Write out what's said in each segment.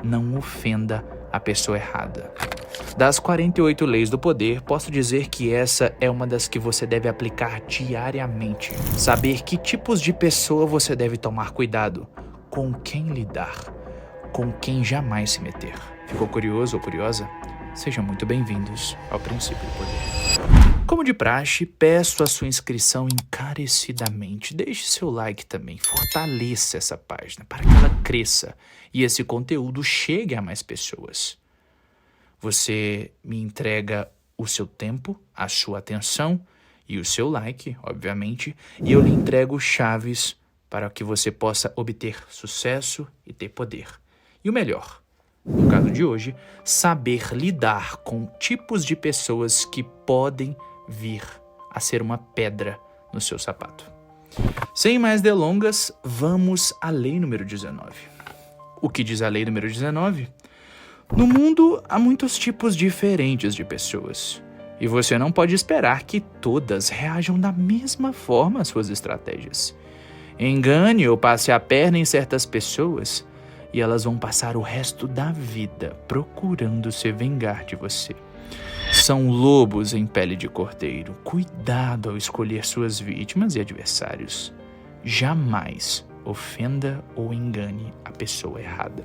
não ofenda a pessoa errada. Das 48 leis do poder, posso dizer que essa é uma das que você deve aplicar diariamente. Saber que tipos de pessoa você deve tomar cuidado, com quem lidar, com quem jamais se meter. Ficou curioso ou curiosa? Sejam muito bem-vindos ao Princípio do Poder. Como de praxe, peço a sua inscrição encarecidamente. Deixe seu like também, fortaleça essa página para que ela cresça e esse conteúdo chegue a mais pessoas. Você me entrega o seu tempo, a sua atenção e o seu like, obviamente, e eu lhe entrego chaves para que você possa obter sucesso e ter poder. E o melhor, no caso de hoje, saber lidar com tipos de pessoas que podem vir a ser uma pedra no seu sapato. Sem mais delongas, vamos à lei número 19. O que diz a lei número 19? No mundo, há muitos tipos diferentes de pessoas, e você não pode esperar que todas reajam da mesma forma às suas estratégias. Engane ou passe a perna em certas pessoas, e elas vão passar o resto da vida procurando se vingar de você. São lobos em pele de cordeiro. Cuidado ao escolher suas vítimas e adversários. Jamais ofenda ou engane a pessoa errada.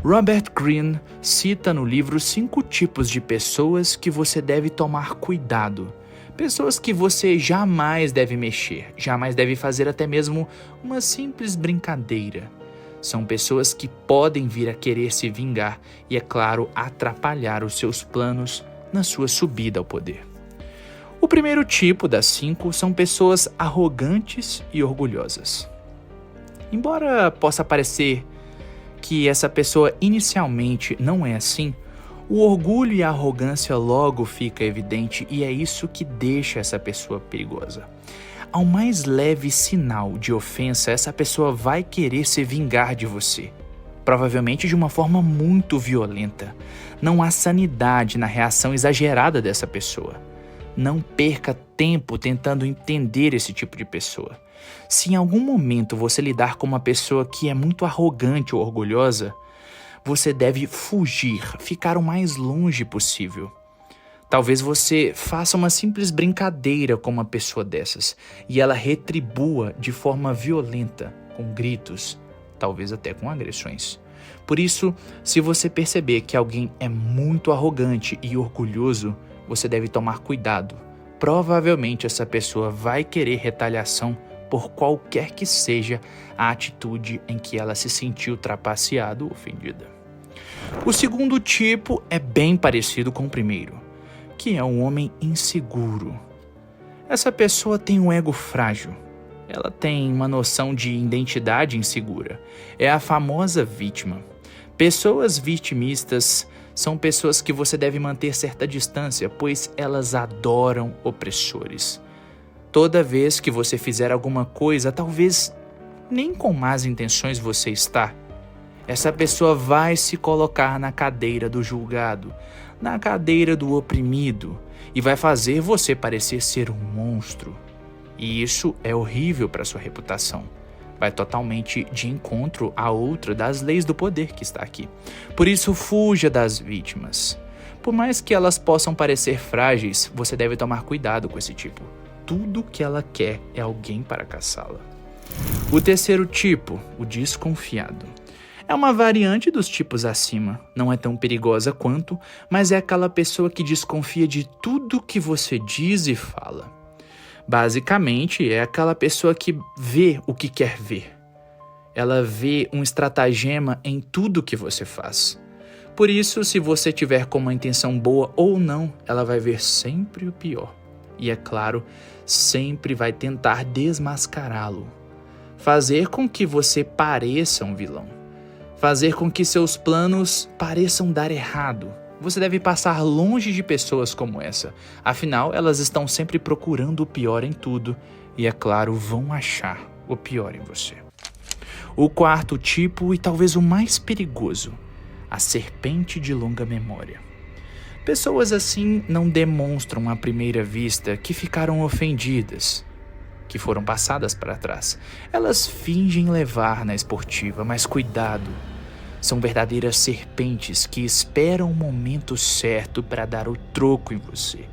Robert Greene cita no livro 5 tipos de pessoas que você deve tomar cuidado. Pessoas que você jamais deve mexer, jamais deve fazer até mesmo uma simples brincadeira. São pessoas que podem vir a querer se vingar e, é claro, atrapalhar os seus planos na sua subida ao poder. O primeiro tipo das 5 são pessoas arrogantes e orgulhosas. Embora possa parecer que essa pessoa inicialmente não é assim, o orgulho e a arrogância logo fica evidente e é isso que deixa essa pessoa perigosa. Ao mais leve sinal de ofensa, essa pessoa vai querer se vingar de você, provavelmente de uma forma muito violenta. Não há sanidade na reação exagerada dessa pessoa. Não perca tempo tentando entender esse tipo de pessoa. Se em algum momento você lidar com uma pessoa que é muito arrogante ou orgulhosa, você deve fugir, ficar o mais longe possível. Talvez você faça uma simples brincadeira com uma pessoa dessas e ela retribua de forma violenta, com gritos, talvez até com agressões. Por isso, se você perceber que alguém é muito arrogante e orgulhoso, você deve tomar cuidado. Provavelmente essa pessoa vai querer retaliação por qualquer que seja a atitude em que ela se sentiu trapaceada ou ofendida. O segundo tipo é bem parecido com o primeiro, que é um homem inseguro. Essa pessoa tem um ego frágil. Ela tem uma noção de identidade insegura. É a famosa vítima. Pessoas vitimistas são pessoas que você deve manter certa distância, pois elas adoram opressores. Toda vez que você fizer alguma coisa, talvez nem com más intenções você está, essa pessoa vai se colocar na cadeira do julgado, na cadeira do oprimido, e vai fazer você parecer ser um monstro. E isso é horrível para sua reputação. Vai totalmente de encontro a outra das leis do poder que está aqui. Por isso, fuja das vítimas. Por mais que elas possam parecer frágeis, você deve tomar cuidado com esse tipo. Tudo que ela quer é alguém para caçá-la. O terceiro tipo, o desconfiado. É uma variante dos tipos acima, não é tão perigosa quanto, mas é aquela pessoa que desconfia de tudo que você diz e fala. Basicamente, é aquela pessoa que vê o que quer ver. Ela vê um estratagema em tudo que você faz. Por isso, se você tiver com uma intenção boa ou não, ela vai ver sempre o pior. E é claro, sempre vai tentar desmascará-lo. Fazer com que você pareça um vilão. Fazer com que seus planos pareçam dar errado. Você deve passar longe de pessoas como essa. Afinal, elas estão sempre procurando o pior em tudo e, é claro, vão achar o pior em você. O quarto tipo, e talvez o mais perigoso, a serpente de longa memória. Pessoas assim não demonstram à primeira vista que ficaram ofendidas, que foram passadas para trás. Elas fingem levar na esportiva, mas cuidado. São verdadeiras serpentes que esperam o momento certo para dar o troco em você.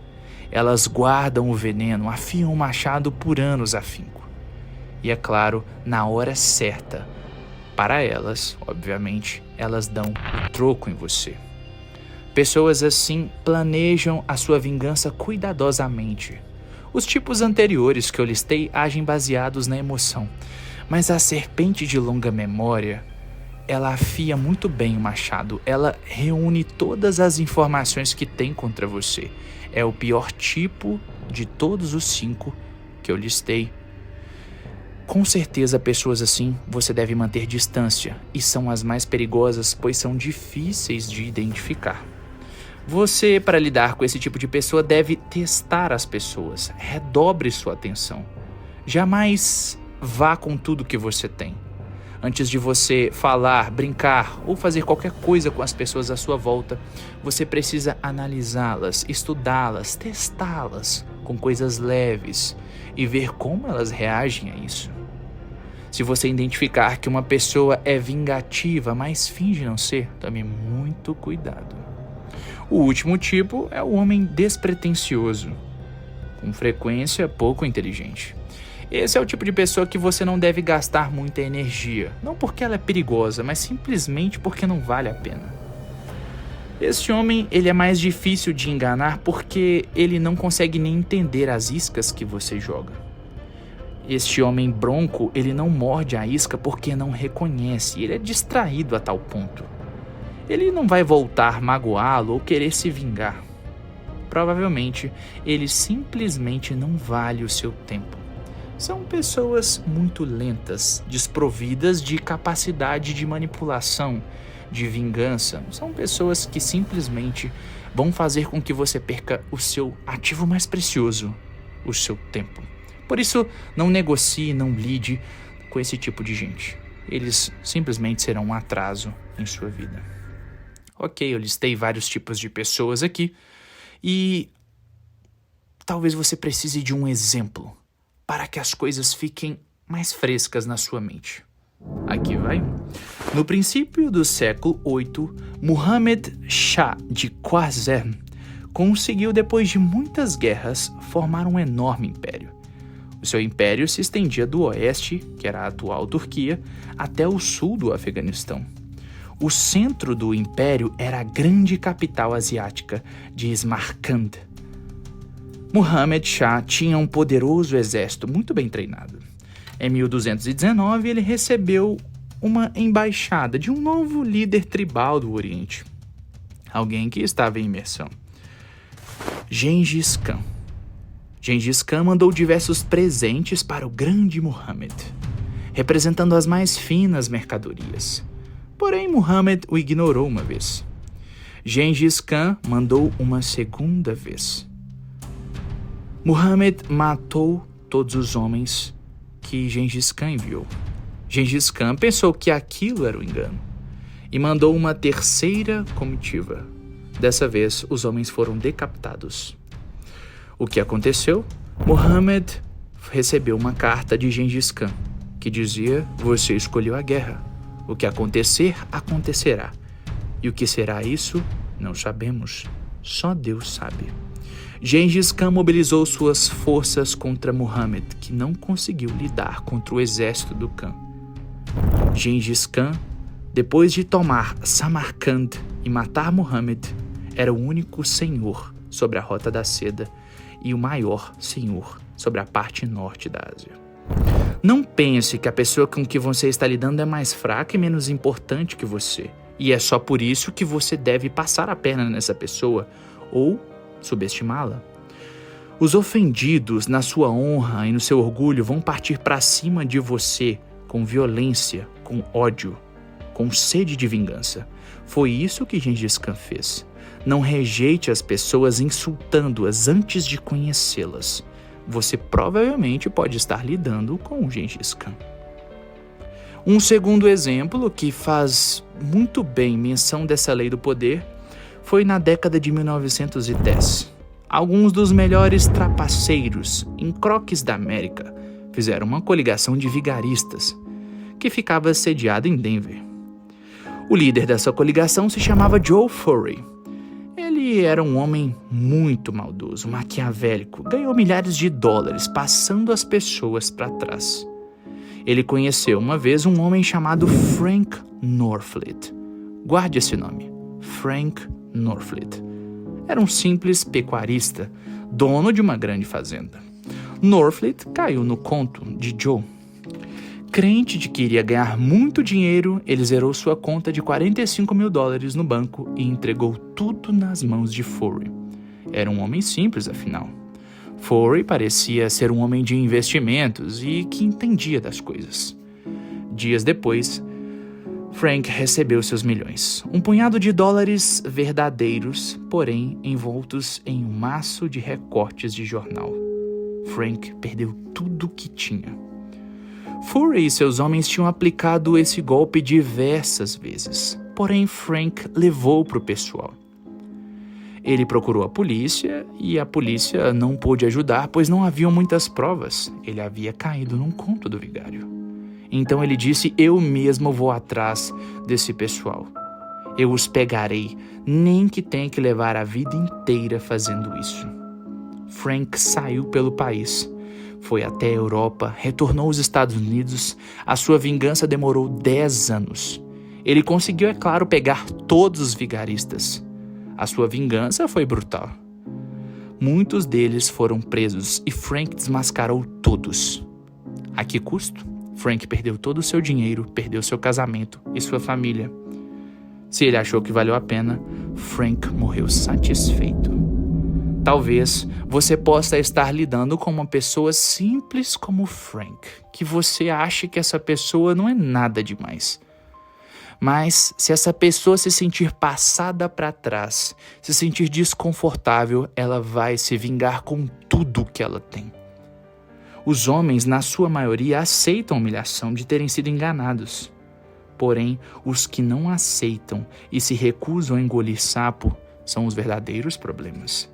Elas guardam o veneno, afiam o machado por anos a finco. E é claro, na hora certa, para elas, obviamente, elas dão o troco em você. Pessoas assim planejam a sua vingança cuidadosamente. Os tipos anteriores que eu listei agem baseados na emoção, mas a serpente de longa memória, ela afia muito bem o machado, ela reúne todas as informações que tem contra você. É o pior tipo de todos os 5 que eu listei. Com certeza, pessoas assim você deve manter distância, e são as mais perigosas, pois são difíceis de identificar. Você, para lidar com esse tipo de pessoa, deve testar as pessoas. Redobre sua atenção. Jamais vá com tudo que você tem. Antes de você falar, brincar ou fazer qualquer coisa com as pessoas à sua volta, você precisa analisá-las, estudá-las, testá-las com coisas leves e ver como elas reagem a isso. Se você identificar que uma pessoa é vingativa, mas finge não ser, tome muito cuidado. O último tipo é o homem despretensioso, com frequência pouco inteligente. Esse é o tipo de pessoa que você não deve gastar muita energia, não porque ela é perigosa, mas simplesmente porque não vale a pena. Este homem, ele é mais difícil de enganar porque ele não consegue nem entender as iscas que você joga. Este homem bronco, ele não morde a isca porque não reconhece, ele é distraído a tal ponto. Ele não vai voltar magoá-lo ou querer se vingar. Provavelmente, ele simplesmente não vale o seu tempo. São pessoas muito lentas, desprovidas de capacidade de manipulação, de vingança. São pessoas que simplesmente vão fazer com que você perca o seu ativo mais precioso, o seu tempo. Por isso, não negocie, não lide com esse tipo de gente. Eles simplesmente serão um atraso em sua vida. Ok, eu listei vários tipos de pessoas aqui e talvez você precise de um exemplo para que as coisas fiquem mais frescas na sua mente. Aqui vai. No princípio do século VIII, Muhammad Shah de Khwarazm conseguiu, depois de muitas guerras, formar um enorme império. O seu império se estendia do oeste, que era a atual Turquia, até o sul do Afeganistão. O centro do império era a grande capital asiática de Samarcand. Muhammad Shah tinha um poderoso exército muito bem treinado. Em 1219, ele recebeu uma embaixada de um novo líder tribal do Oriente, alguém que estava em imersão, Gengis Khan. Gengis Khan mandou diversos presentes para o grande Muhammad, representando as mais finas mercadorias. Porém, Muhammad o ignorou uma vez. Gengis Khan mandou uma segunda vez. Muhammad matou todos os homens que Gengis Khan enviou. Gengis Khan pensou que aquilo era um engano e mandou uma terceira comitiva. Dessa vez, os homens foram decapitados. O que aconteceu? Muhammad recebeu uma carta de Gengis Khan que dizia: você escolheu a guerra. O que acontecer, acontecerá. E o que será isso, não sabemos. Só Deus sabe. Gengis Khan mobilizou suas forças contra Muhammad, que não conseguiu lidar contra o exército do Khan. Gengis Khan, depois de tomar Samarcand e matar Muhammad, era o único senhor sobre a Rota da Seda e o maior senhor sobre a parte norte da Ásia. Não pense que a pessoa com que você está lidando é mais fraca e menos importante que você, e é só por isso que você deve passar a perna nessa pessoa ou subestimá-la. Os ofendidos na sua honra e no seu orgulho vão partir para cima de você com violência, com ódio, com sede de vingança. Foi isso que Gengis Khan fez. Não rejeite as pessoas insultando-as antes de conhecê-las. Você provavelmente pode estar lidando com o Gengis Khan. Um segundo exemplo que faz muito bem menção dessa lei do poder foi na década de 1910. Alguns dos melhores trapaceiros em croques da América fizeram uma coligação de vigaristas que ficava sediada em Denver. O líder dessa coligação se chamava Joe Furey. Ele era um homem muito maldoso, maquiavélico, ganhou milhares de dólares passando as pessoas para trás. Ele conheceu uma vez um homem chamado Frank Norfleet. Guarde esse nome, Frank Norfleet. Era um simples pecuarista, dono de uma grande fazenda. Norfleet caiu no conto de Joe. Crente de que iria ganhar muito dinheiro, ele zerou sua conta de $45 mil no banco e entregou tudo nas mãos de Furey. Era um homem simples, afinal. Furey parecia ser um homem de investimentos e que entendia das coisas. Dias depois, Frank recebeu seus milhões. Um punhado de dólares verdadeiros, porém envoltos em um maço de recortes de jornal. Frank perdeu tudo o que tinha. Furey e seus homens tinham aplicado esse golpe diversas vezes, porém Frank levou para o pessoal. Ele procurou a polícia e a polícia não pôde ajudar, pois não haviam muitas provas. Ele havia caído num conto do vigário. Então ele disse: eu mesmo vou atrás desse pessoal. Eu os pegarei, nem que tenha que levar a vida inteira fazendo isso. Frank saiu pelo país. Foi até a Europa, retornou aos Estados Unidos. A sua vingança demorou 10 anos. Ele conseguiu, é claro, pegar todos os vigaristas. A sua vingança foi brutal. Muitos deles foram presos e Frank desmascarou todos. A que custo? Frank perdeu todo o seu dinheiro, perdeu seu casamento e sua família. Se ele achou que valeu a pena, Frank morreu satisfeito. Talvez você possa estar lidando com uma pessoa simples como Frank, que você acha que essa pessoa não é nada demais. Mas se essa pessoa se sentir passada para trás, se sentir desconfortável, ela vai se vingar com tudo que ela tem. Os homens, na sua maioria, aceitam a humilhação de terem sido enganados. Porém, os que não aceitam e se recusam a engolir sapo são os verdadeiros problemas.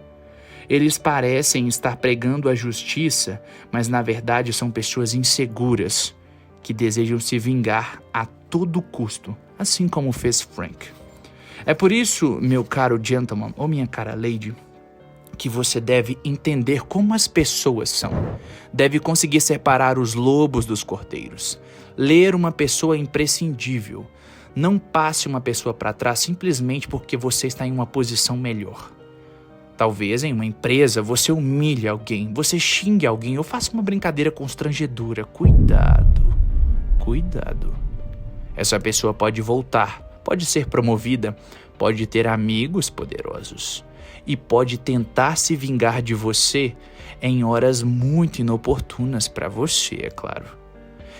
Eles parecem estar pregando a justiça, mas na verdade são pessoas inseguras, que desejam se vingar a todo custo, assim como fez Frank. É por isso, meu caro gentleman, ou minha cara lady, que você deve entender como as pessoas são. Deve conseguir separar os lobos dos cordeiros. Ler uma pessoa é imprescindível. Não passe uma pessoa para trás simplesmente porque você está em uma posição melhor. Talvez em uma empresa você humilhe alguém, você xingue alguém ou faça uma brincadeira constrangedora. Cuidado, cuidado. Essa pessoa pode voltar, pode ser promovida, pode ter amigos poderosos e pode tentar se vingar de você em horas muito inoportunas para você, é claro.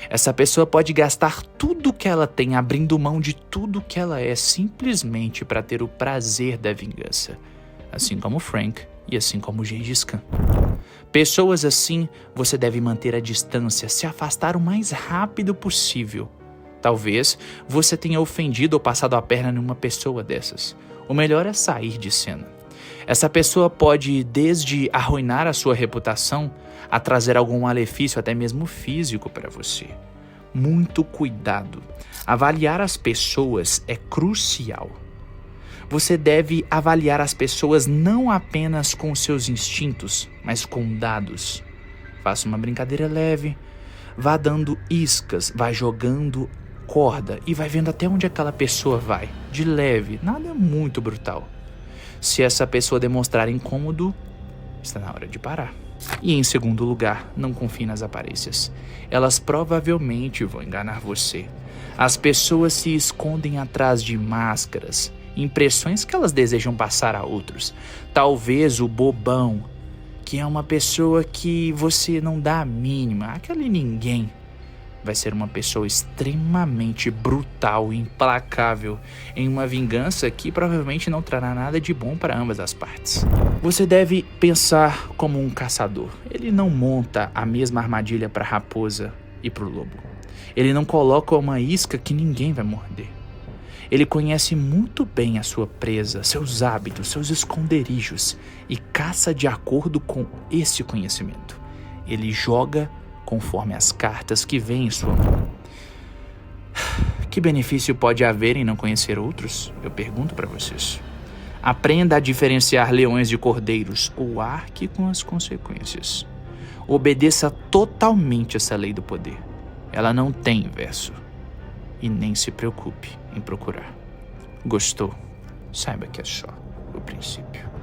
Essa pessoa pode gastar tudo que ela tem, abrindo mão de tudo que ela é, simplesmente para ter o prazer da vingança. Assim como Frank e assim como Gengis Khan. Pessoas assim você deve manter a distância, se afastar o mais rápido possível. Talvez você tenha ofendido ou passado a perna numa pessoa dessas. O melhor é sair de cena. Essa pessoa pode desde arruinar a sua reputação a trazer algum malefício, até mesmo físico, para você. Muito cuidado. Avaliar as pessoas é crucial. Você deve avaliar as pessoas não apenas com seus instintos, mas com dados. Faça uma brincadeira leve, vá dando iscas, vá jogando corda e vai vendo até onde aquela pessoa vai. De leve, nada muito brutal. Se essa pessoa demonstrar incômodo, está na hora de parar. E em segundo lugar, não confie nas aparências. Elas provavelmente vão enganar você. As pessoas se escondem atrás de máscaras, impressões que elas desejam passar a outros. Talvez o bobão, que é uma pessoa que você não dá a mínima, aquele ninguém, vai ser uma pessoa extremamente brutal e implacável em uma vingança que provavelmente não trará nada de bom para ambas as partes. Você deve pensar como um caçador. Ele não monta a mesma armadilha para a raposa e para o lobo. Ele não coloca uma isca que ninguém vai morder. Ele conhece muito bem a sua presa, seus hábitos, seus esconderijos e caça de acordo com esse conhecimento. Ele joga conforme as cartas que vêm em sua mão. Que benefício pode haver em não conhecer outros? Eu pergunto para vocês. Aprenda a diferenciar leões de cordeiros ou arque com as consequências. Obedeça totalmente essa lei do poder. Ela não tem inverso. E nem se preocupe em procurar. Gostou? Saiba que é só o princípio.